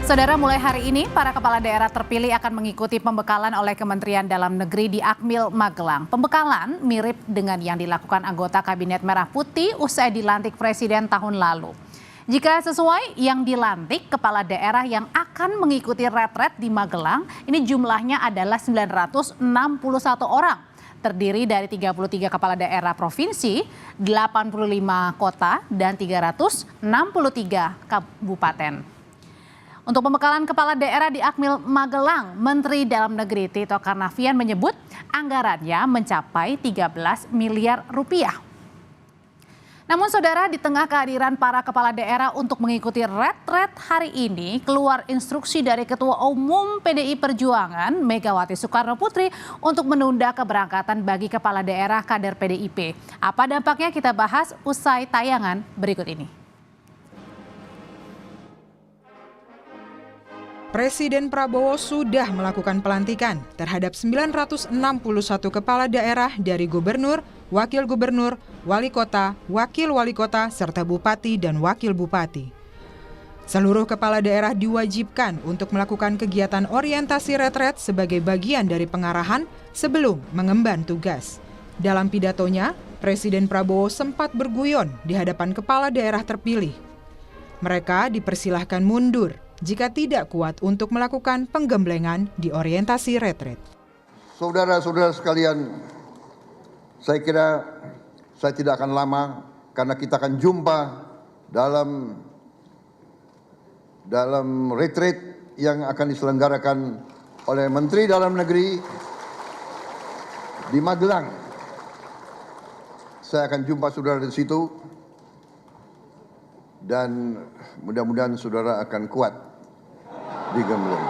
Saudara, mulai hari ini para kepala daerah terpilih akan mengikuti pembekalan oleh Kementerian Dalam Negeri di Akmil, Magelang. Pembekalan mirip dengan yang dilakukan anggota Kabinet Merah Putih usai dilantik Presiden tahun lalu. Jika sesuai yang dilantik, kepala daerah yang akan mengikuti retret di Magelang ini jumlahnya adalah 961 orang. Terdiri dari 33 kepala daerah provinsi, 85 kota, dan 363 kabupaten. Untuk pembekalan kepala daerah di Akmil Magelang, Menteri Dalam Negeri Tito Karnavian menyebut anggarannya mencapai 13 miliar rupiah. Namun saudara, di tengah kehadiran para kepala daerah untuk mengikuti retret hari ini, keluar instruksi dari Ketua Umum PDI Perjuangan Megawati Soekarno Putri untuk menunda keberangkatan bagi kepala daerah kader PDIP. Apa dampaknya kita bahas usai tayangan berikut ini. Presiden Prabowo sudah melakukan pelantikan terhadap 961 kepala daerah dari gubernur, wakil gubernur, wali kota, wakil wali kota, serta bupati dan wakil bupati. Seluruh kepala daerah diwajibkan untuk melakukan kegiatan orientasi retret sebagai bagian dari pengarahan sebelum mengemban tugas. Dalam pidatonya, Presiden Prabowo sempat berguyon di hadapan kepala daerah terpilih. Mereka dipersilahkan mundur jika tidak kuat untuk melakukan penggemblengan di orientasi retret. Saudara-saudara sekalian, saya kira saya tidak akan lama karena kita akan jumpa dalam retret yang akan diselenggarakan oleh Menteri Dalam Negeri di Magelang. Saya akan jumpa saudara di situ dan mudah-mudahan saudara akan kuat digembleng.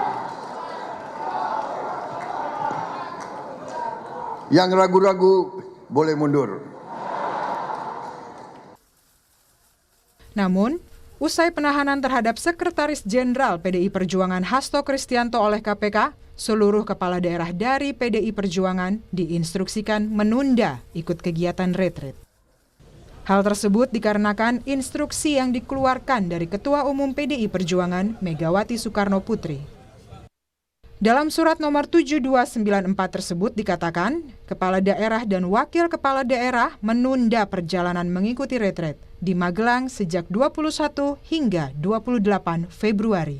Yang ragu-ragu boleh mundur. Namun, usai penahanan terhadap Sekretaris Jenderal PDI Perjuangan Hasto Kristianto oleh KPK, seluruh kepala daerah dari PDI Perjuangan diinstruksikan menunda ikut kegiatan retret. Hal tersebut dikarenakan instruksi yang dikeluarkan dari Ketua Umum PDI Perjuangan Megawati Soekarno Putri. Dalam surat nomor 7294 tersebut dikatakan, kepala daerah dan wakil kepala daerah menunda perjalanan mengikuti retret di Magelang sejak 21 hingga 28 Februari.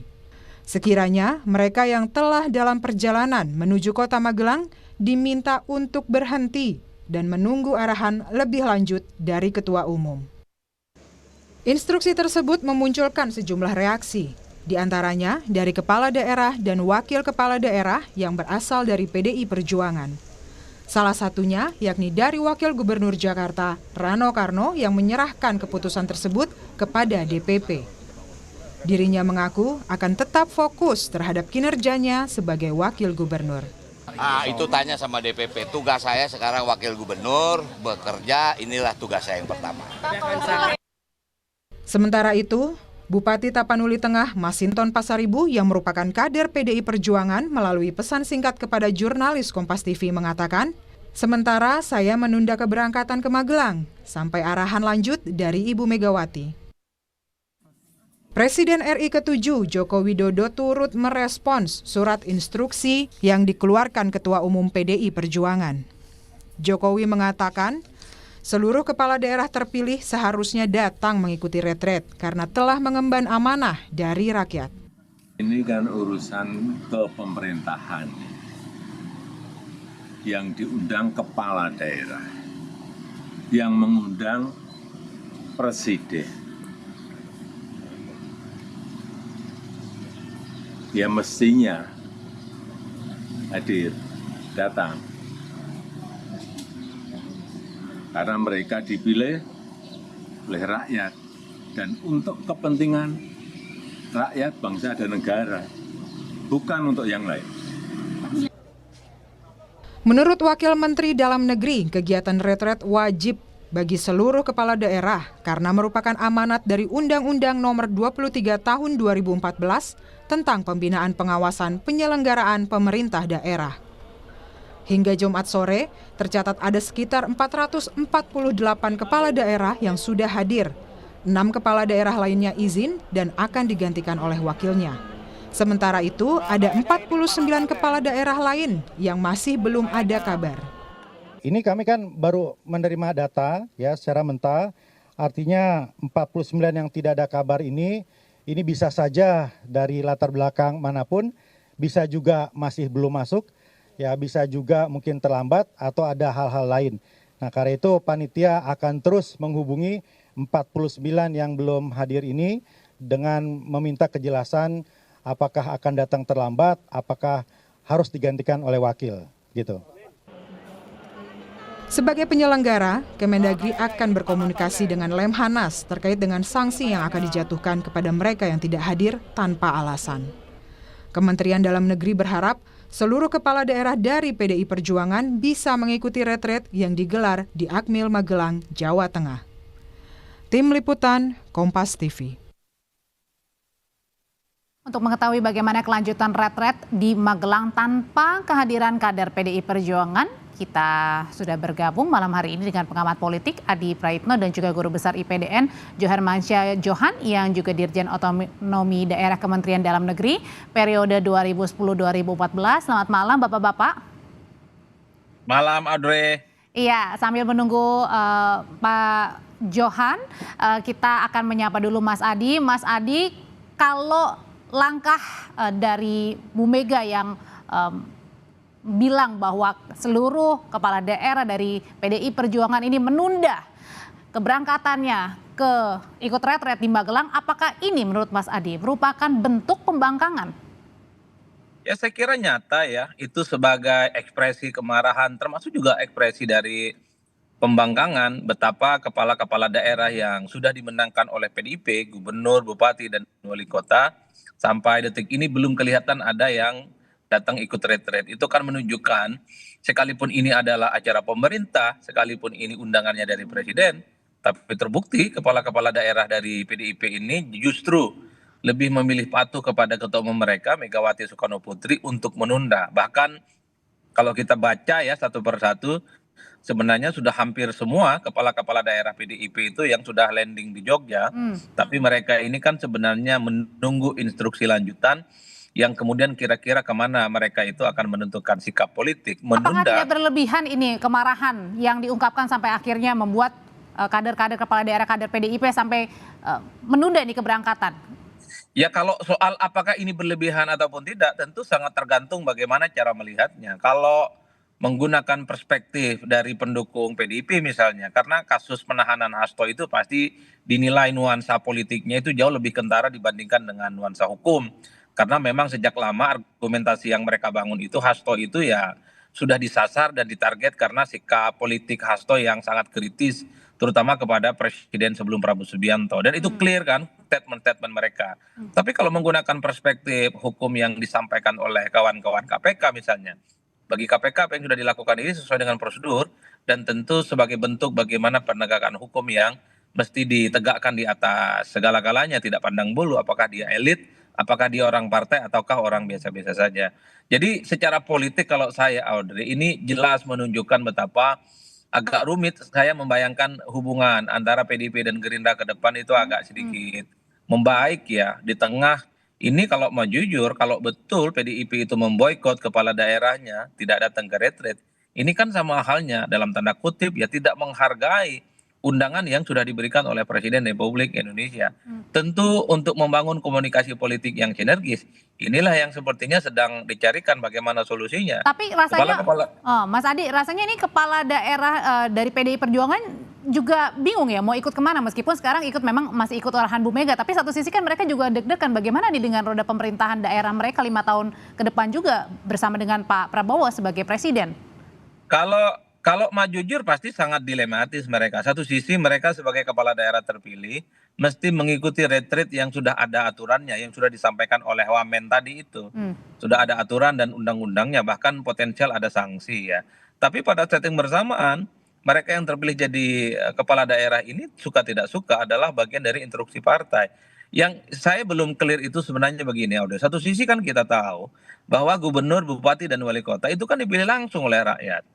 Sekiranya mereka yang telah dalam perjalanan menuju kota Magelang diminta untuk berhenti dan menunggu arahan lebih lanjut dari Ketua Umum. Instruksi tersebut memunculkan sejumlah reaksi, di antaranya dari kepala daerah dan wakil kepala daerah yang berasal dari PDI Perjuangan. Salah satunya yakni dari Wakil Gubernur Jakarta, Rano Karno, yang menyerahkan keputusan tersebut kepada DPP. Dirinya mengaku akan tetap fokus terhadap kinerjanya sebagai wakil gubernur. Itu tanya sama DPP, tugas saya sekarang wakil gubernur, bekerja, inilah tugas saya yang pertama. Sementara itu, Bupati Tapanuli Tengah Masinton Pasaribu yang merupakan kader PDI Perjuangan melalui pesan singkat kepada jurnalis Kompas TV mengatakan, sementara saya menunda keberangkatan ke Magelang sampai arahan lanjut dari Ibu Megawati. Presiden RI ke-7 Joko Widodo turut merespons surat instruksi yang dikeluarkan Ketua Umum PDI Perjuangan. Jokowi mengatakan, seluruh kepala daerah terpilih seharusnya datang mengikuti retret karena telah mengemban amanah dari rakyat. Ini kan urusan kepemerintahan yang diundang kepala daerah, yang mengundang presiden. Ya mestinya hadir, datang. Karena mereka dipilih oleh rakyat dan untuk kepentingan rakyat, bangsa, dan negara, bukan untuk yang lain. Menurut Wakil Menteri Dalam Negeri, kegiatan retret wajib bagi seluruh kepala daerah karena merupakan amanat dari Undang-Undang Nomor 23 Tahun 2014 tentang pembinaan pengawasan penyelenggaraan pemerintah daerah. Hingga Jumat sore, tercatat ada sekitar 448 kepala daerah yang sudah hadir. 6 kepala daerah lainnya izin dan akan digantikan oleh wakilnya. Sementara itu, ada 49 kepala daerah lain yang masih belum ada kabar. Ini kami kan baru menerima data ya secara mentah, artinya 49 yang tidak ada kabar ini bisa saja dari latar belakang manapun, bisa juga masih belum masuk, ya bisa juga mungkin terlambat atau ada hal-hal lain. Nah karena itu panitia akan terus menghubungi 49 yang belum hadir ini dengan meminta kejelasan apakah akan datang terlambat, apakah harus digantikan oleh wakil, gitu. Sebagai penyelenggara, Kemendagri akan berkomunikasi dengan Lemhanas terkait dengan sanksi yang akan dijatuhkan kepada mereka yang tidak hadir tanpa alasan. Kementerian Dalam Negeri berharap seluruh kepala daerah dari PDI Perjuangan bisa mengikuti retret yang digelar di Akmil Magelang, Jawa Tengah. Tim Liputan, Kompas TV. Untuk mengetahui bagaimana kelanjutan retret di Magelang tanpa kehadiran kader PDI Perjuangan, kita sudah bergabung malam hari ini dengan pengamat politik Adi Praitno dan juga Guru Besar IPDN Johan Mansyah Johan yang juga Dirjen Otonomi Daerah Kementerian Dalam Negeri periode 2010-2014. Selamat malam Bapak-Bapak. Malam Audrey. Iya, sambil menunggu Pak Johan, kita akan menyapa dulu Mas Adi. Mas Adi, kalau langkah dari Bu Mega yang bilang bahwa seluruh kepala daerah dari PDI Perjuangan ini menunda keberangkatannya ke ikut retret di Magelang, apakah ini menurut Mas Adi merupakan bentuk pembangkangan? Ya saya kira nyata ya, itu sebagai ekspresi kemarahan termasuk juga ekspresi dari pembangkangan betapa kepala-kepala daerah yang sudah dimenangkan oleh PDIP, gubernur, bupati, dan wali kota, sampai detik ini belum kelihatan ada yang datang ikut retret. Itu kan menunjukkan sekalipun ini adalah acara pemerintah, sekalipun ini undangannya dari presiden, tapi terbukti kepala-kepala daerah dari PDIP ini justru lebih memilih patuh kepada ketua umum mereka, Megawati Soekarno Putri, untuk menunda. Bahkan kalau kita baca ya satu persatu, sebenarnya sudah hampir semua kepala-kepala daerah PDIP itu yang sudah landing di Jogja, tapi mereka ini kan sebenarnya menunggu instruksi lanjutan yang kemudian kira-kira kemana mereka itu akan menentukan sikap politik. Apakah tidak berlebihan ini kemarahan yang diungkapkan sampai akhirnya membuat kader-kader kepala daerah, kader PDIP sampai menunda ini keberangkatan? Ya kalau soal apakah ini berlebihan ataupun tidak tentu sangat tergantung bagaimana cara melihatnya. Kalau menggunakan perspektif dari pendukung PDIP misalnya, karena kasus penahanan Hasto itu pasti dinilai nuansa politiknya itu jauh lebih kentara dibandingkan dengan nuansa hukum. Karena memang sejak lama argumentasi yang mereka bangun itu Hasto itu ya sudah disasar dan ditarget karena sikap politik Hasto yang sangat kritis, terutama kepada presiden sebelum Prabowo Subianto. Dan itu clear kan statement-statement mereka. Tapi kalau menggunakan perspektif hukum yang disampaikan oleh kawan-kawan KPK misalnya, bagi KPK apa yang sudah dilakukan ini sesuai dengan prosedur dan tentu sebagai bentuk bagaimana penegakan hukum yang mesti ditegakkan di atas segala-galanya, tidak pandang bulu apakah dia elit, apakah dia orang partai ataukah orang biasa-biasa saja. Jadi secara politik kalau saya Audrey ini jelas menunjukkan betapa agak rumit saya membayangkan hubungan antara PDIP dan Gerindra ke depan itu agak sedikit membaik ya di tengah. Ini kalau mau jujur, kalau betul PDIP itu memboikot kepala daerahnya, tidak datang ke retret, ini kan sama halnya dalam tanda kutip ya tidak menghargai undangan yang sudah diberikan oleh Presiden Republik Indonesia. Tentu untuk membangun komunikasi politik yang sinergis, inilah yang sepertinya sedang dicarikan bagaimana solusinya. Tapi rasanya, Mas Adi, rasanya ini kepala daerah dari PDI Perjuangan juga bingung ya mau ikut kemana, meskipun sekarang memang masih ikut arahan Bu Mega, tapi satu sisi kan mereka juga deg-degan bagaimana nih dengan roda pemerintahan daerah mereka 5 tahun ke depan juga bersama dengan Pak Prabowo sebagai presiden. Kalau mau jujur pasti sangat dilematis mereka. Satu sisi mereka sebagai kepala daerah terpilih mesti mengikuti retret yang sudah ada aturannya, yang sudah disampaikan oleh Wamen tadi itu. Sudah ada aturan dan undang-undangnya, bahkan potensial ada sanksi ya. Tapi pada setting bersamaan, mereka yang terpilih jadi kepala daerah ini suka tidak suka adalah bagian dari instruksi partai. Yang saya belum clear itu sebenarnya begini, Aude. Satu sisi kan kita tahu bahwa gubernur, bupati, dan wali kota itu kan dipilih langsung oleh rakyat.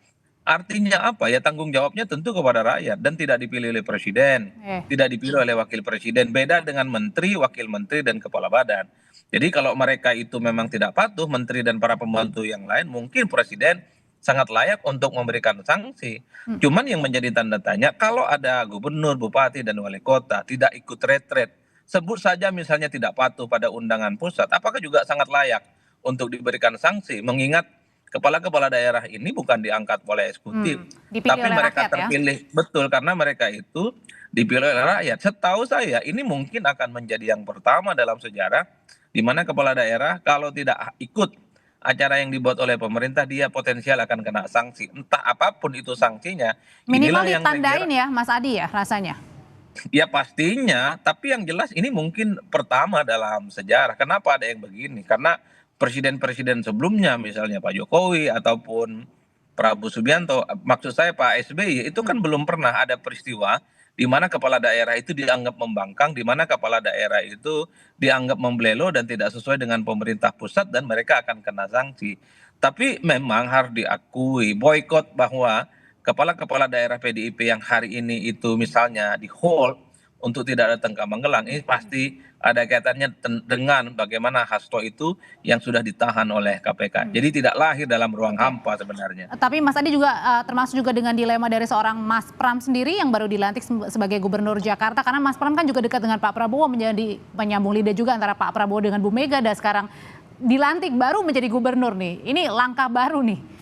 Artinya apa ya, tanggung jawabnya tentu kepada rakyat dan tidak dipilih oleh presiden, tidak dipilih oleh wakil presiden. Beda dengan menteri, wakil menteri, dan kepala badan. Jadi kalau mereka itu memang tidak patuh, menteri dan para pembantu yang lain, mungkin presiden sangat layak untuk memberikan sanksi. Cuman yang menjadi tanda tanya, kalau ada gubernur, bupati, dan wali kota tidak ikut retret, sebut saja misalnya tidak patuh pada undangan pusat, apakah juga sangat layak untuk diberikan sanksi? Mengingat kepala-kepala daerah ini bukan diangkat oleh eksekutif, Dipilih tapi oleh mereka rakyat ya. terpilih, betul, karena mereka itu dipilih oleh rakyat. Setahu saya ini mungkin akan menjadi yang pertama dalam sejarah di mana kepala daerah kalau tidak ikut acara yang dibuat oleh pemerintah, dia potensial akan kena sanksi. Entah apapun itu sanksinya. Minimal Inilah yang saya kira, ditandain ya Mas Adi ya rasanya. ya pastinya, tapi yang jelas ini mungkin pertama dalam sejarah. Kenapa ada yang begini? Karena presiden-presiden sebelumnya, misalnya Pak Jokowi ataupun Prabowo Subianto, maksud saya Pak SBY, itu kan belum pernah ada peristiwa di mana kepala daerah itu dianggap membangkang, di mana kepala daerah itu dianggap membelelo dan tidak sesuai dengan pemerintah pusat dan mereka akan kena sanksi. Tapi memang harus diakui boykot bahwa kepala-kepala daerah PDIP yang hari ini itu misalnya di hold untuk tidak datang ke Magelang, ini pasti ada kaitannya dengan bagaimana Hasto itu yang sudah ditahan oleh KPK. Jadi tidak lahir dalam ruang hampa sebenarnya. Tapi Mas Adi juga termasuk juga dengan dilema dari seorang Mas Pram sendiri yang baru dilantik sebagai Gubernur Jakarta, karena Mas Pram kan juga dekat dengan Pak Prabowo, menjadi penyambung lidah juga antara Pak Prabowo dengan Bu Mega, dan sekarang dilantik baru menjadi gubernur nih. Ini langkah baru nih.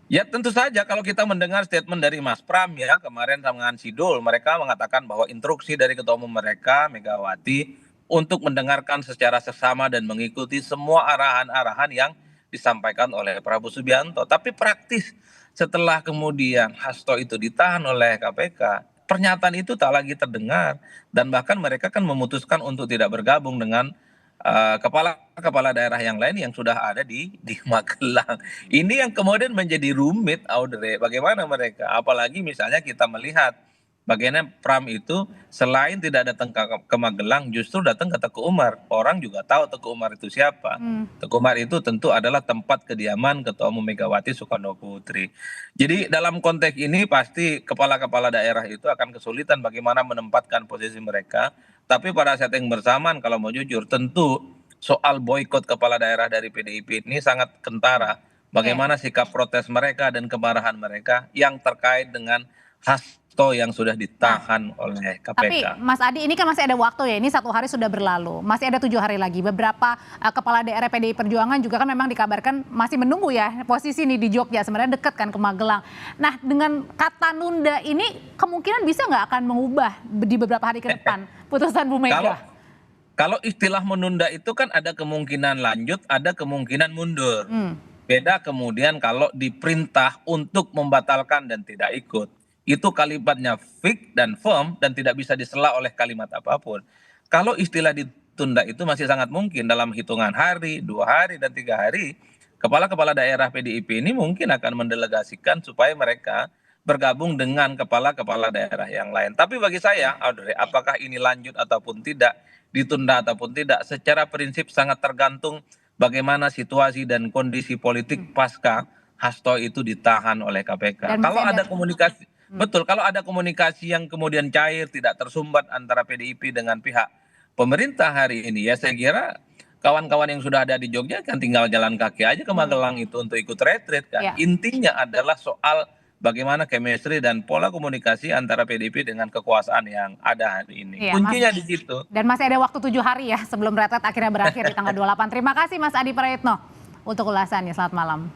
Ya tentu saja kalau kita mendengar statement dari Mas Pram ya kemarin dengan Sidul, mereka mengatakan bahwa instruksi dari ketua umum mereka Megawati untuk mendengarkan secara seksama dan mengikuti semua arahan-arahan yang disampaikan oleh Prabowo Subianto. Tapi praktis setelah kemudian Hasto itu ditahan oleh KPK, pernyataan itu tak lagi terdengar dan bahkan mereka kan memutuskan untuk tidak bergabung dengan kepala-kepala daerah yang lain yang sudah ada di Magelang. Ini yang kemudian menjadi rumit, Audrey. Bagaimana mereka? Apalagi misalnya kita melihat bagaimana Pram itu selain tidak datang ke Magelang, justru datang ke Teguh Umar. Orang juga tahu Teguh Umar itu siapa. Teguh Umar itu tentu adalah tempat kediaman Ketua Umum Megawati Soekarno Putri. Jadi dalam konteks ini pasti kepala-kepala daerah itu akan kesulitan bagaimana menempatkan posisi mereka. Tapi pada saat yang bersamaan kalau mau jujur tentu soal boykot kepala daerah dari PDIP ini sangat kentara. Bagaimana sikap protes mereka dan kemarahan mereka yang terkait dengan Hasto yang sudah ditahan oleh KPK. Tapi Mas Adi, ini kan masih ada waktu ya, ini 1 hari sudah berlalu, masih ada 7 hari lagi. Beberapa kepala daerah PDI Perjuangan juga kan memang dikabarkan masih menunggu ya posisi nih di Jogja, sebenarnya dekat kan ke Magelang. Nah dengan kata nunda ini kemungkinan bisa nggak akan mengubah di beberapa hari ke depan putusan Bu Mega? Kalau istilah menunda itu kan ada kemungkinan lanjut, ada kemungkinan mundur. Beda kemudian kalau diperintah untuk membatalkan dan tidak ikut. Itu kalimatnya fix dan firm dan tidak bisa disela oleh kalimat apapun. Kalau istilah ditunda itu masih sangat mungkin dalam hitungan hari, 2 hari, dan 3 hari. Kepala-kepala daerah PDIP ini mungkin akan mendelegasikan supaya mereka bergabung dengan kepala-kepala daerah yang lain. Tapi bagi saya, Audrey, apakah ini lanjut ataupun tidak, ditunda ataupun tidak, secara prinsip sangat tergantung bagaimana situasi dan kondisi politik pasca Hasto itu ditahan oleh KPK. Dan Kalau masih ada komunikasi, betul, kalau ada komunikasi yang kemudian cair, tidak tersumbat antara PDIP dengan pihak pemerintah hari ini, ya saya kira kawan-kawan yang sudah ada di Jogja kan tinggal jalan kaki aja ke Magelang itu untuk ikut retreat kan. Ya. Intinya adalah soal bagaimana chemistry dan pola komunikasi antara PDIP dengan kekuasaan yang ada hari ini. Iya, Kuncinya di situ. Dan masih ada waktu 7 hari ya sebelum retret akhirnya berakhir di tanggal 28. Terima kasih Mas Adi Praetno untuk ulasannya. Selamat malam.